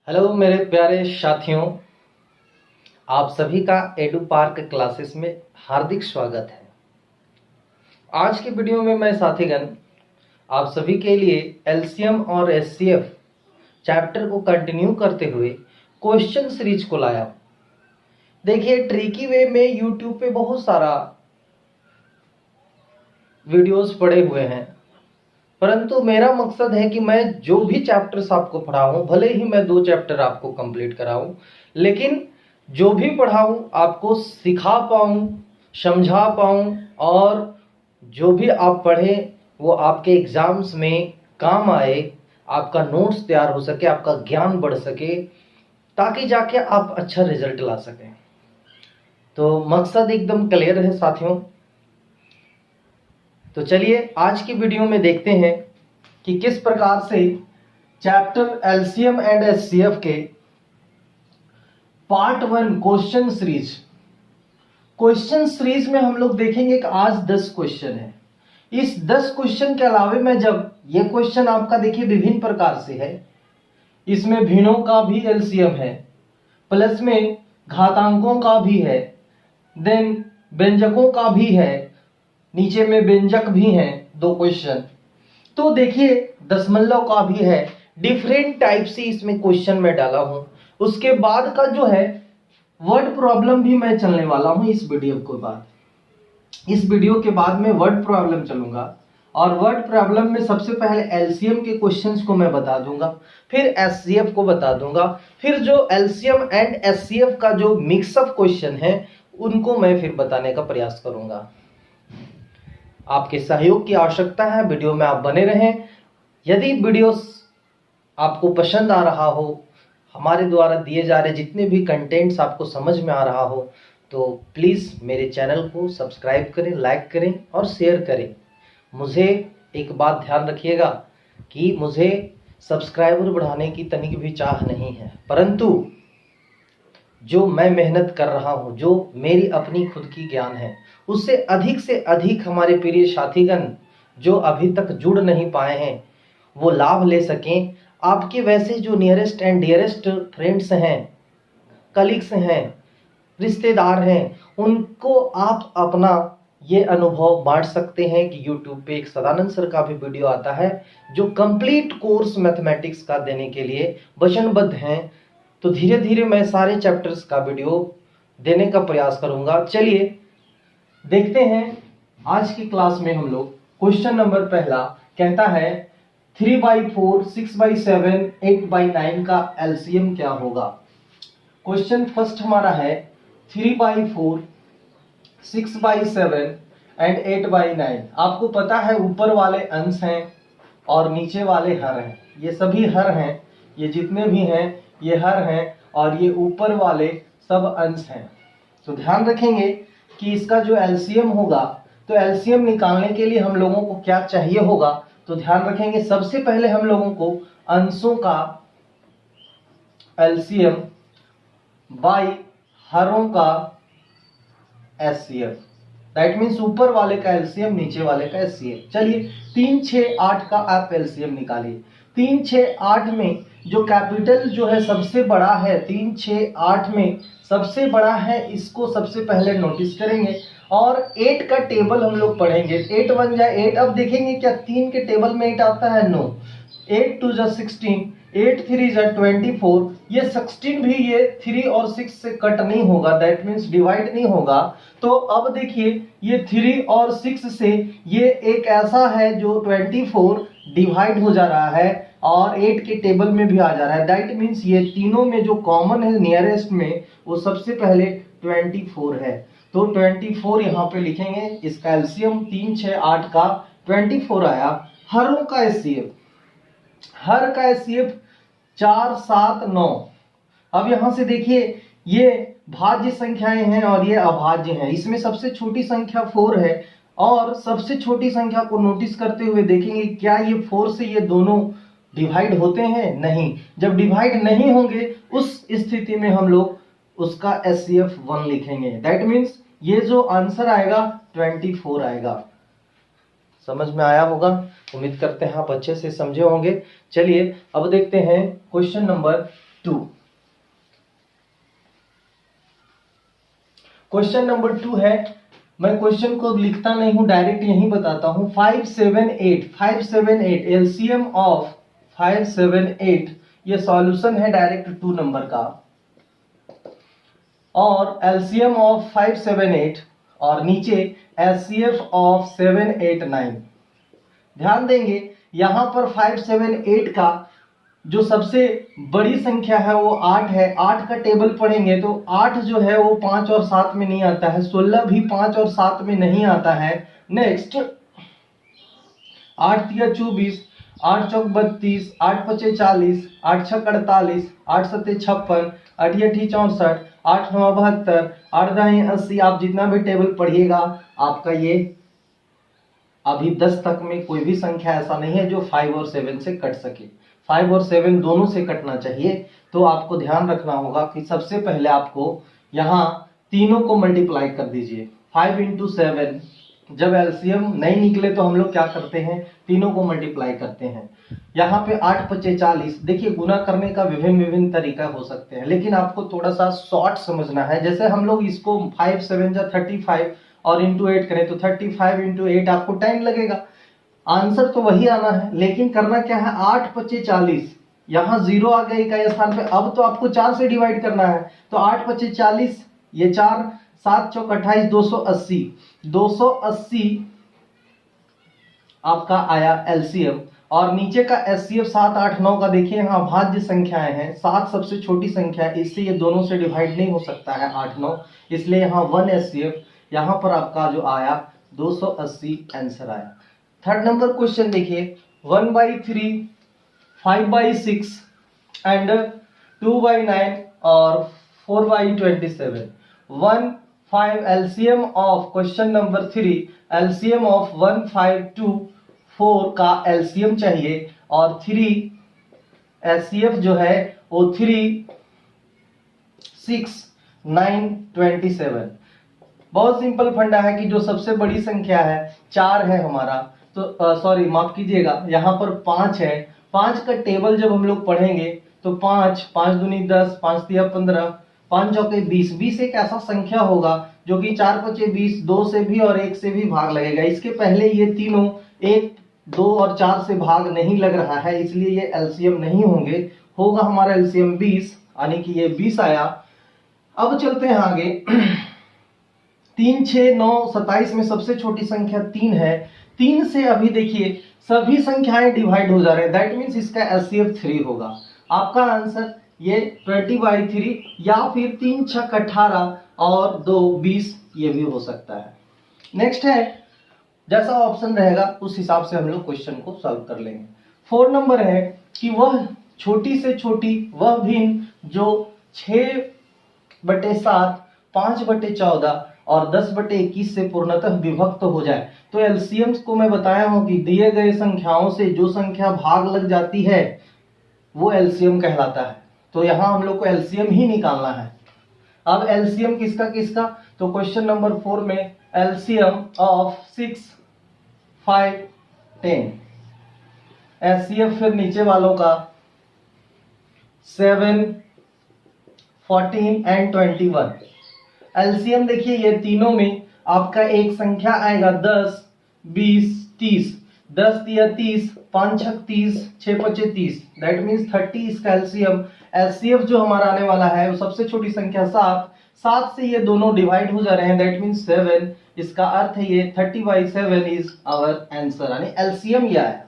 Hello मेरे प्यारे साथियों, आप सभी का एडू पार्क क्लासेस में हार्दिक स्वागत है। आज की वीडियो में मैं साथीगण आप सभी के लिए एलसीएम और एचसीएफ चैप्टर को कंटिन्यू करते हुए क्वेश्चन सीरीज को लाया हूं। देखिए, ट्रिकी वे में यूट्यूब पे बहुत सारा वीडियोस पड़े हुए हैं, परंतु मेरा मकसद है कि मैं जो भी चैप्टर्स आपको पढ़ाऊं, भले ही मैं 2 चैप्टर आपको कंप्लीट कराऊं, लेकिन जो भी पढ़ाऊं आपको सिखा पाऊं, समझा पाऊं और जो भी आप पढ़ें वो आपके एग्जाम्स में काम आए, आपका नोट्स तैयार हो सके, आपका ज्ञान बढ़ सके, ताकि जाके आप अच्छा रिजल्ट ला सकें। तो मकसद एकदम क्लियर है साथियों। तो चलिए आज की वीडियो में देखते हैं कि किस प्रकार से चैप्टर एलसीएम एंड एचसीएफ के पार्ट 1 क्वेश्चन सीरीज में हम लोग देखेंगे कि आज 10 क्वेश्चन है। इस 10 क्वेश्चन के अलावे में जब ये क्वेश्चन आपका देखिए विभिन्न प्रकार से है, इसमें भिन्नों का भी एलसीएम है, प्लस में घातांकों का भी है, देन व्यंजकों का भी है, नीचे में व्यंजक भी हैं 2 क्वेश्चन, तो देखिए दशमलव का भी है। डिफरेंट टाइप से इसमें क्वेश्चन में डाला हूं। उसके बाद का जो है वर्ड प्रॉब्लम भी मैं चलने वाला हूं। इस वीडियो के बाद में वर्ड प्रॉब्लम चलूंगा और वर्ड प्रॉब्लम में सबसे पहले एलसीएम के क्वेश्चंस को मैं बता दूंगा, फिर एचसीएफ को बता दूंगा, फिर जो एलसीएम एंड एचसीएफ का जो मिक्सअप क्वेश्चन है उनको मैं फिर बताने का प्रयास करूंगा। आपके सहयोग की आवश्यकता है, वीडियो में आप बने रहें। यदि वीडियो आपको पसंद आ रहा हो, हमारे द्वारा दिए जा रहे जितने भी कंटेंट्स आपको समझ में आ रहा हो, तो प्लीज़ मेरे चैनल को सब्सक्राइब करें, लाइक करें और शेयर करें। मुझे एक बात ध्यान रखिएगा कि मुझे सब्सक्राइबर बढ़ाने की तनिक भी चाह नहीं है, परंतु जो मैं मेहनत कर रहा हूं, जो मेरी अपनी खुद की ज्ञान है, उससे अधिक हमारे प्रिय साथीगण जो अभी तक जुड़ नहीं पाए हैं वो लाभ ले सकें। आपके वैसे जो नियरेस्ट एंड डियरेस्ट फ्रेंड्स हैं, कलीग्स हैं, रिश्तेदार हैं, उनको आप अपना ये अनुभव बांट सकते हैं कि यूट्यूब पे एक सदानंद सर का भी वीडियो आता है जो कंप्लीट कोर्स मैथमेटिक्स का देने के लिए वचनबद्ध हैं। तो धीरे धीरे मैं सारे चैप्टर्स का वीडियो देने का प्रयास करूंगा। चलिए देखते हैं आज की क्लास में हम लोग क्वेश्चन नंबर पहला कहता है 3/4, 6/7, 8/9 का एलसीएम क्या होगा। क्वेश्चन फर्स्ट हमारा है 3/4, 6/7 एंड 8/9। आपको पता है ऊपर वाले अंश हैं और नीचे वाले हर हैं। ये सभी हर हैं, ये जितने भी हैं ये हर हैं और ये ऊपर वाले सब अंश हैं। तो ध्यान रखेंगे कि इसका जो एलसीएम होगा, तो एलसीएम निकालने के लिए हम लोगों को क्या चाहिए होगा, तो ध्यान रखेंगे सबसे पहले हम लोगों को अंशों का एलसीएम बाई हरों का एचसीएफ, दैट मीन्स ऊपर वाले का एलसीएम, नीचे वाले का एचसीएफ। चलिए 3, 6, 8 का आप एलसीएम निकालिए। 3, 6, 8 में जो कैपिटल जो है सबसे बड़ा है, 3, 6, 8 में सबसे बड़ा है, इसको सबसे पहले नोटिस करेंगे और 8 का टेबल हम लोग पढ़ेंगे। 8 1 जा 8। अब देखेंगे क्या 3 के टेबल में 8 आता है? नो। 8 2 जा 16, 8 3 जा 24। ये 16 भी ये 3 और 6 से कट नहीं होगा, दैट मीन्स डिवाइड नहीं होगा। तो अब देखिए ये 3 और 6 से ये एक ऐसा है जो 24 डिवाइड हो जा रहा है और 8 के टेबल में भी आ जा रहा है, दैट मीन्स ये तीनों में जो कॉमन है नियरेस्ट में वो सबसे पहले 24 है। तो 24 यहाँ पे लिखेंगे। इसका एलसीएम 3, 6, 8 का 24 आया। हरों का एचसीएफ, हर का एचसीएफ 4, 7, 9। अब यहां से देखिए ये भाज्य संख्याएं हैं और ये अभाज्य हैं। इसमें सबसे छोटी संख्या 4 है और सबसे छोटी संख्या को नोटिस करते हुए देखेंगे क्या ये 4 से ये दोनों डिवाइड होते हैं? नहीं। जब डिवाइड नहीं होंगे उस स्थिति में हम लोग उसका एचसीएफ 1 लिखेंगे, दैट मीन्स ये जो आंसर आएगा 24 आएगा। समझ में आया होगा, उम्मीद करते हैं आप अच्छे से समझे होंगे। चलिए अब देखते हैं क्वेश्चन नंबर 2। क्वेश्चन नंबर 2 है, मैं क्वेश्चन को लिखता नहीं हूं, डायरेक्ट यहीं बताता हूं। 578 एलसीएम ऑफ 578, ये सॉल्यूशन है डायरेक्ट 2 नंबर का, और एलसीएम ऑफ 578 और नीचे एचसीएफ ऑफ 789। ध्यान देंगे यहां पर 578 का जो सबसे बड़ी संख्या है वो 8 है। 8 का टेबल पढ़ेंगे तो 8 जो है वो 5 और 7 में नहीं आता है, 16 भी 5 और 7 में नहीं आता है। नेक्स्ट 8 तिया 24, 8 चौक 32, 8 पचे 40, 8 छक 48, 8 सत्ते 56, 8 अठी 64, 8 नौ 72, 8 दाएं 80। आप जितना भी टेबल पढ़िएगा आपका ये अभी 10 तक में कोई भी संख्या ऐसा नहीं है जो 5 और 7 से कट सके। 5 और 7 दोनों से कटना चाहिए। तो आपको ध्यान रखना होगा कि सबसे पहले आपको यहाँ तीनों को मल्टीप्लाई कर दीजिए। 5 इंटू 7, जब एलसीएम नहीं निकले तो हम लोग क्या करते हैं, तीनों को मल्टीप्लाई करते हैं। यहाँ पे 8 पचे 40, देखिए गुना करने का विभिन्न तरीका हो सकते हैं, लेकिन आपको थोड़ा सा शॉर्ट समझना है। जैसे हम लोग इसको 5 7 जा 35 और इंटू 8 करें तो 35 इंटू 8 आपको टाइम लगेगा, आंसर तो वही आना है। लेकिन करना क्या है, 8 पचे 40, यहाँ 0 आ गया इकाई स्थान पे, अब तो आपको 4 से डिवाइड करना है। तो 8 पचे 40, ये 4, 7 चौक 28, 280। 280 आपका आया एलसीएम। और नीचे का एचसीएफ 7 8 9 का देखिए, यहाँ भाज्य संख्याएं हैं, 7 सबसे छोटी संख्या है, इससे ये दोनों से डिवाइड नहीं हो सकता है 8 9, इसलिए यहाँ 1 एचसीएफ। यहाँ पर आपका जो आया 280 आंसर आया। थर्ड नंबर क्वेश्चन देखिए, 1/3, 5/6 एंड 2/9 और 4/27। 1 5 LCM of question number 3, LCM of 1 5 2 4 का एलसीएम चाहिए, और 3 एचसीएफ जो है वो 3 6 9 27। बहुत सिंपल फंडा है कि जो सबसे बड़ी संख्या है 4 है हमारा, तो सॉरी माफ कीजिएगा, यहाँ पर 5 है। 5 का टेबल जब हम लोग पढ़ेंगे तो 5 5 दूनी 10, 5 तिया 15, 5 चौके 20। 20 एक ऐसा संख्या होगा जो कि 4 पचे 20, 2 से भी और 1 से भी भाग लगेगा। इसके पहले ये तीनों 1 2 और 4 से भाग नहीं लग रहा है, इसलिए ये एलसीएम नहीं होंगे। होगा हमारा एलसीएम 20, यानी कि ये 20 आया। अब चलते हैं आगे। 3 6 9 27 में सबसे छोटी संख्या 3 है। 3 से अभी देखिए सभी संख्याएं डिवाइड हो जा रहे हैं, दैट मीन्स इसका एचसीएफ 3 होगा। आपका आंसर ये 20/3 या फिर 3 छक 18 और 2 20, ये भी हो सकता है। नेक्स्ट है, जैसा ऑप्शन रहेगा उस हिसाब से हम लोग क्वेश्चन को सॉल्व कर लेंगे। 4 नंबर है कि वह छोटी से छोटी वह भिन्न जो 6/7, 5/14 और 10/21 से पूर्णतः विभक्त हो जाए। तो एलसीएम को मैं बताया हूं कि दिए गए संख्याओं से जो संख्या भाग लग जाती है वो एलसीएम कहलाता है। तो यहां हम लोग को एलसीएम ही निकालना है। अब एलसीएम किसका किसका, तो क्वेश्चन नंबर 4 में एलसीएम ऑफ 6 5 10, एचसीएफ फिर नीचे वालों का 7 14 एंड 21। एलसीएम देखिए ये तीनों में आपका एक संख्या आएगा 10 20 30। 10 तिया 30, 5 छक 30, 6 पचे 30, दैट मीन्स 30 इसका एलसीएम। एचसीएफ जो हमारा आने वाला है वो सबसे छोटी संख्या 7, 7 से ये दोनों डिवाइड हो जा रहे हैं, दैट मीन्स 7। इसका अर्थ है ये 30/7 इज आवर आंसर, यानी एलसीएम ये आया।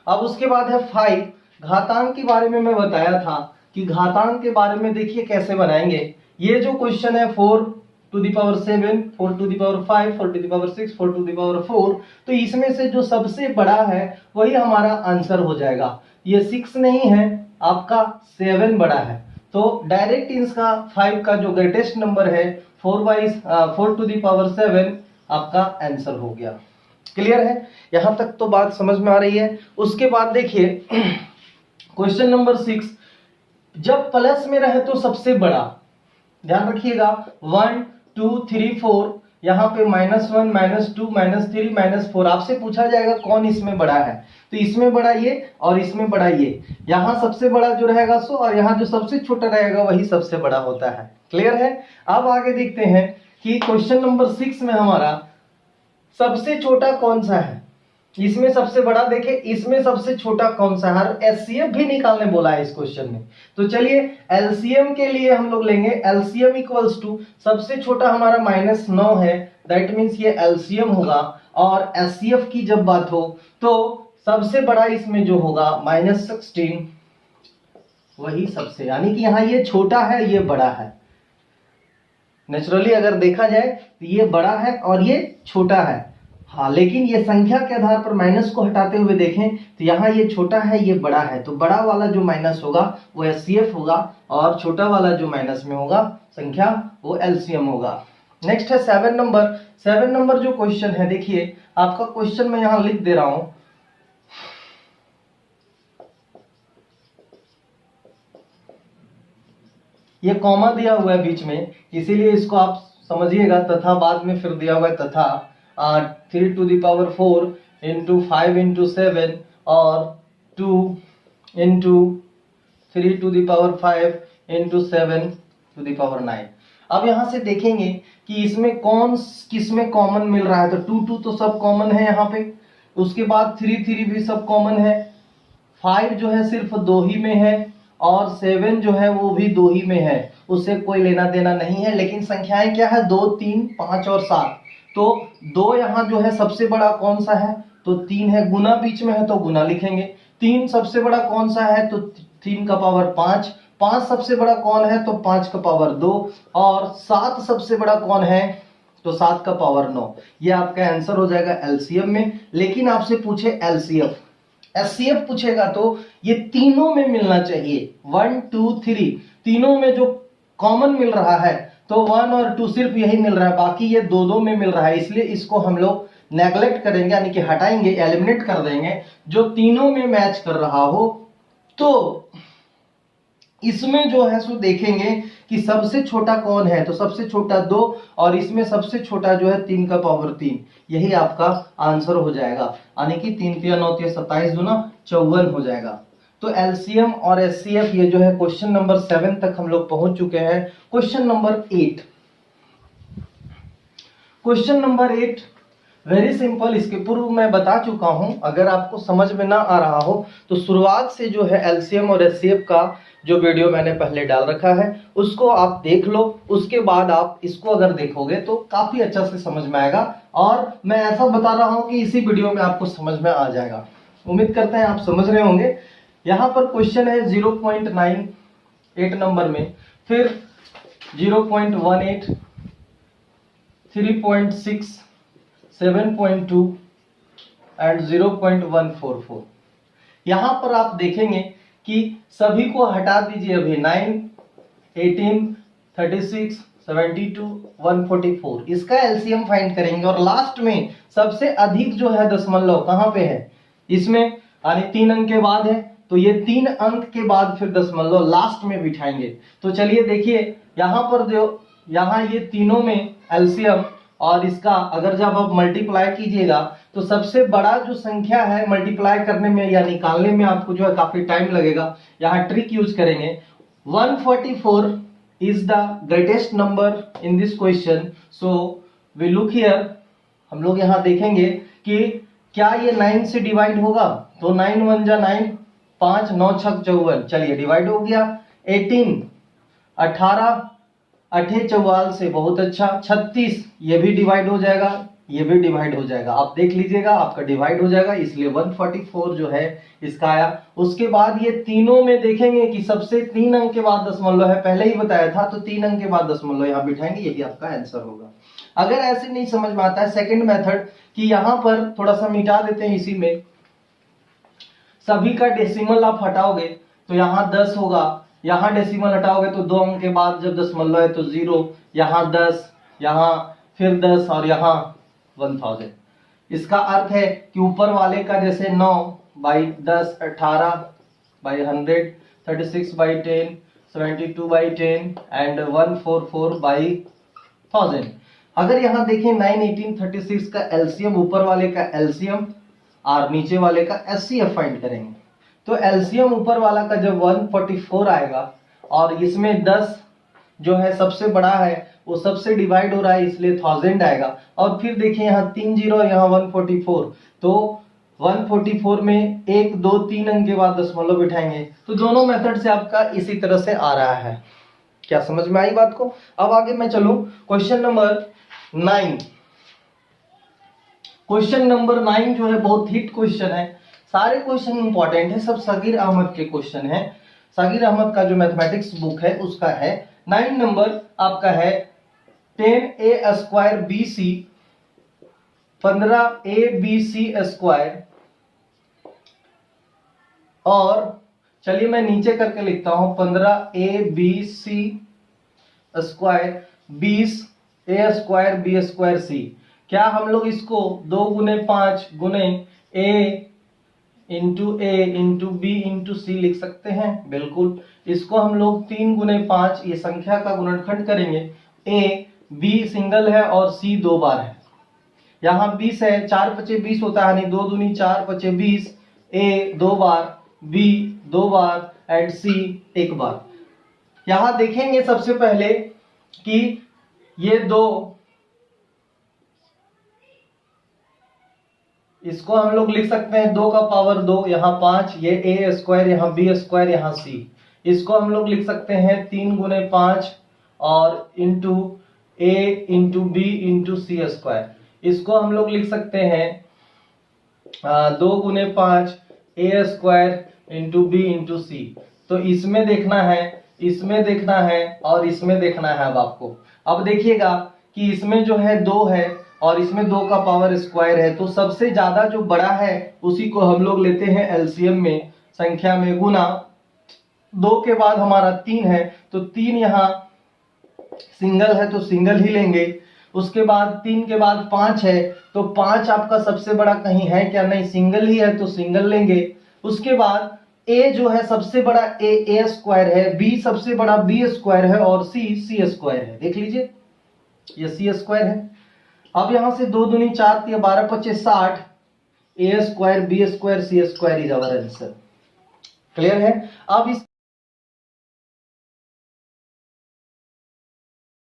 अब उसके बाद है 5, घातांक के बारे में मैं बताया था कि घातांक के बारे में देखिए कैसे बनाएंगे। ये जो क्वेश्चन है 4⁷, 4⁵, 4⁵, 4⁴, तो इसमें से जो सबसे बड़ा है वही हमारा आंसर हो जाएगा। ये 6 नहीं है, आपका 7 बड़ा है, तो डायरेक्ट इसका 5 का जो ग्रेटेस्ट नंबर है 4⁷ आपका आंसर हो गया। क्लियर है, यहां तक तो बात समझ में आ रही है। उसके बाद देखिए क्वेश्चन नंबर 6, जब प्लस में रहे तो सबसे बड़ा, ध्यान रखिएगा 1 2 3 4, यहाँ पे -1, -2, -3, -4, आपसे पूछा जाएगा कौन इसमें बड़ा है, तो इसमें बड़ा ये और इसमें बड़ा ये, यहाँ सबसे बड़ा जो रहेगा सो, और यहाँ जो सबसे छोटा रहेगा वही सबसे बड़ा होता है। क्लियर है। अब आगे देखते हैं कि क्वेश्चन नंबर 6 में हमारा सबसे छोटा कौन सा है, इसमें सबसे बड़ा देखे, इसमें सबसे छोटा कौन सा है, एचसीएफ भी निकालने बोला है इस क्वेश्चन में। तो चलिए एलसीएम के लिए हम लोग लेंगे, एलसीएम इक्वल्स टू सबसे छोटा हमारा -9 है, दैट मीन्स ये एलसीएम होगा। और एचसीएफ की जब बात हो तो सबसे बड़ा इसमें जो होगा -16, वही सबसे, यानी कि यहाँ ये छोटा है ये बड़ा है। नेचुरली अगर देखा जाए तो ये बड़ा है और ये छोटा है, हाँ, लेकिन ये संख्या के आधार पर माइनस को हटाते हुए देखें तो यहाँ ये छोटा है ये बड़ा है, तो बड़ा वाला जो माइनस होगा वो एचसीएफ होगा और छोटा वाला जो माइनस में होगा संख्या वो एलसीएम होगा। नेक्स्ट है 7 नंबर। 7 नंबर जो क्वेश्चन है, देखिए आपका क्वेश्चन मैं यहाँ लिख दे रहा हूं, ये कॉमा दिया हुआ है बीच में, इसीलिए इसको आप समझिएगा, तथा बाद में फिर दिया हुआ है तथा 3 to the power 4 into 5 into 7 और 2 into 3 to the power 5 into 7 to the power 9। अब यहां से देखेंगे कि इसमें कौन किसमें कॉमन मिल रहा है, तो 2 तो सब कॉमन है यहाँ पे, उसके बाद 3 भी सब कॉमन है, 5 जो है सिर्फ 2 ही में है और 7 जो है वो भी 2 ही में है, उससे कोई लेना देना नहीं है। लेकिन संख्याएं क्या है, 2, 3, 5 और 7, तो 2 यहाँ जो है सबसे बड़ा कौन सा है, तो 3 है, गुना बीच में है तो गुना लिखेंगे। 3 सबसे बड़ा कौन सा है, तो 3 का पावर 5, 5 सबसे बड़ा कौन है, तो 5 का पावर 2, और 7 सबसे बड़ा कौन है, तो 7 का पावर 9। ये आपका आंसर हो जाएगा एलसीएम में। लेकिन आपसे पूछे एलसीएफ, एचसीएफ पूछेगा तो ये तीनों में मिलना चाहिए, 1, 2, 3 तीनों में जो कॉमन मिल रहा है तो 1 और 2 सिर्फ यही मिल रहा है, बाकी ये 2 में मिल रहा है, इसलिए इसको हम लोग नेगलेक्ट करेंगे, यानी कि हटाएंगे, एलिमिनेट कर देंगे। जो तीनों में मैच कर रहा हो तो इसमें जो है सो देखेंगे कि सबसे छोटा कौन है, तो सबसे छोटा 2 और इसमें सबसे छोटा जो है 3 का पावर 3, यही आपका आंसर हो जाएगा, यानी कि 3 3 9 3 27 दूना 54 हो जाएगा। तो एलसीएम और एचसीएफ ये जो है क्वेश्चन नंबर 7 तक हम लोग पहुंच चुके हैं। Question number 8, question number 8 very simple, इसके पूर्व मैं बता चुका हूं, अगर आपको समझ में ना आ रहा हो तो शुरुआत से जो है एलसीएम और एचसीएफ का जो वीडियो मैंने पहले डाल रखा है उसको आप देख लो, उसके बाद आप इसको अगर देखोगे तो काफी अच्छा से समझ में आएगा, और मैं ऐसा बता रहा हूं कि इसी वीडियो में आपको समझ में आ जाएगा। उम्मीद करते हैं आप समझ रहे होंगे। यहाँ पर क्वेश्चन है 0.98 नंबर में, फिर 0.18, 3.6, 7.2 एंड 0.144। यहां पर आप देखेंगे कि सभी को हटा दीजिए, अभी 9, 18, 36, 72, 144, इसका एलसीएम फाइंड करेंगे, और लास्ट में सबसे अधिक जो है दशमलव कहां पे है, इसमें, यानी 3 अंक के बाद है, तो ये 3 अंक के बाद फिर दशमलव लास्ट में बिठाएंगे। तो चलिए देखिए यहाँ पर जो, यहाँ ये तीनों में एलसीएम और इसका अगर जब आप मल्टीप्लाई कीजिएगा तो सबसे बड़ा जो संख्या है मल्टीप्लाई करने में या निकालने में आपको जो है काफी टाइम लगेगा, यहाँ ट्रिक यूज करेंगे। 144 is the greatest number in this question, so we look here, हम लोग यहाँ देखेंगे कि क्या ये 9 से डिवाइड होगा, तो 9 1 जा 9, 5 9 6 54, चलिए डिवाइड हो गया। 18, 18 8 44 से, बहुत अच्छा। 36 ये भी डिवाइड हो जाएगा, ये भी डिवाइड हो जाएगा, आप देख लीजिएगा आपका डिवाइड हो जाएगा, इसलिए 144 जो है इसका आया। उसके बाद ये तीनों में देखेंगे कि सबसे 3 अंक के बाद दशमलव है, पहले ही बताया था, तो 3 अंक के बाद दशमलव यहाँ बिठाएंगे, यही आपका आंसर होगा। अगर ऐसे नहीं समझ में आता है सेकंड मेथड कि यहाँ पर थोड़ा सा मिटा देते हैं, इसी में सभी का डेसिमल आप हटाओगे तो यहाँ 10 होगा, यहाँ डेसिमल हटाओगे तो 2 अंक के बाद जब दशमलव है तो 0, यहाँ 10, यहाँ फिर 10 और यहाँ 1000। इसका अर्थ है कि ऊपर वाले का जैसे 9 by 10, 18 by 100, 36 by 10, 72 by 10 and 144 by 1000। अगर यहाँ देखें 9, 18, 36 का एलसीएम, ऊपर वाले का एलसीएम और नीचे वाले का एचसीएफ फाइंड करेंगे। तो एलसीएम ऊपर वाला का जब 144 आएगा और इसमें 10 जो है सबसे बड़ा है वो सबसे डिवाइड हो रहा है इसलिए 1000 आएगा। और फिर देखिए यहाँ 3 जीरो और यहाँ 144, तो 144 में 1 2 3 अंक के बाद दशमलव बिठाएंगे। तो दोनों मेथड से आपका इसी तरह से आ रहा है। क्या समझ में आई बात को? अब आगे मैं चलूं क्वेश्चन नंबर 9। क्वेश्चन नंबर 9 जो है बहुत हिट क्वेश्चन है, सारे क्वेश्चन इंपॉर्टेंट है, सब सगीर अहमद के क्वेश्चन है। सगीर अहमद का जो मैथमेटिक्स बुक है उसका है। 9 नंबर आपका है 10a² BC 15abc²। और चलिए मैं नीचे करके लिखता हूं 15abc² 20a² b²c। क्या हम लोग इसको 2 गुने 5 गुने a into a into b into c लिख सकते हैं? बिल्कुल। इसको हम लोग 3 गुने 5 ये संख्या का गुणनखंड करेंगे। ए बी सिंगल है और सी 2 बार है। यहाँ 20 है, 4 पचे 20 होता है, यानी 2 दूनी 4 पचे 20। ए 2 बार, बी 2 बार एंड सी 1 बार। यहाँ देखेंगे सबसे पहले कि ये 2, इसको हम लोग लिख सकते हैं 2 का पावर 2, यहाँ 5, ये a², यहाँ b², यहाँ c। इसको हम लोग लिख सकते हैं 3 गुने 5 और into a into b into c²। इसको हम लोग लिख सकते हैं 2 गुने 5 a² इंटू बी इंटू सी। तो इसमें देखना है, इसमें देखना है और इसमें देखना है। अब आपको अब देखिएगा कि इसमें जो है 2 है और इसमें 2 का पावर स्क्वायर है, तो सबसे ज्यादा जो बड़ा है उसी को हम लोग लेते हैं एलसीएम में, संख्या में गुना। 2 के बाद हमारा 3 है तो 3 यहाँ सिंगल है तो सिंगल ही लेंगे। उसके बाद 3 के बाद 5 है तो 5 आपका सबसे बड़ा कहीं है क्या? नहीं, सिंगल ही है तो सिंगल लेंगे। उसके बाद a जो है सबसे बड़ा a² है, b सबसे बड़ा b² है और c c² है। देख लीजिए ये c² है। अब यहां से 2 दूनी 4 3 12 25 60, a² b² c² is our answer. Clear है? अब इस